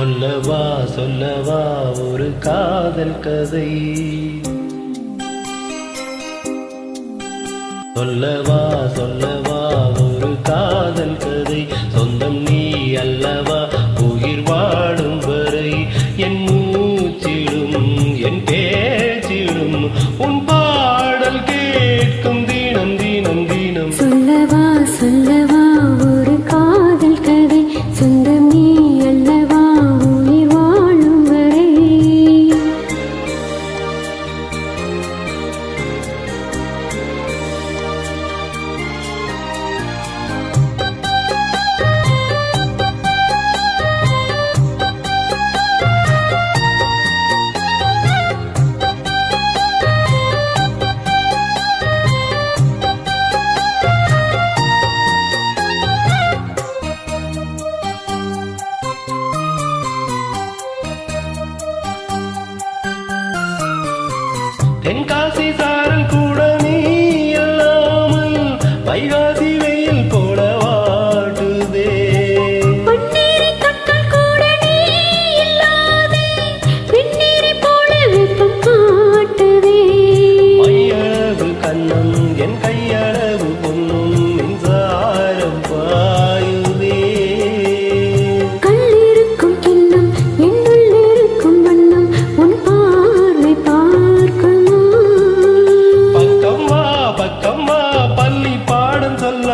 சொல்லவா சொல்லவா ஒரு காதல் கதை, சொல்லவா சொல்லவா ஒரு காதல் கதை. சொந்தம் நீ அல்லவா உயிர் வாடும் வரை, என் மூச்சிடும் என் பேச்சிடும் உன் பாடல் கேட்கும் தினம் தினம் தினம். சொல்லவா சொல்லவா ஒரு காதல் கதை, சொந்தம் நீ அல்லவா உயிர் வாழும் வரை. தென்காசி சாரல் கூட நீ இல்லாமல் வைகாசி வெயில் போல வாடுதே. பொன்னேரி தொட்டல் கூட நீ இல்லாதே, வெந்நீரை போல வெப்பம் காட்டுதே. மையளவு கண்ணம் என் கையளவு பொன்னும் மின்சாரம் பாயுதே. கல்லிருக்கும் கிண்ணம் என்னுள் இருக்கும் வண்ணம் உன் பார்வை பார்க்குமா. பக்கம் வா பள்ளி பாடம் சொல்ல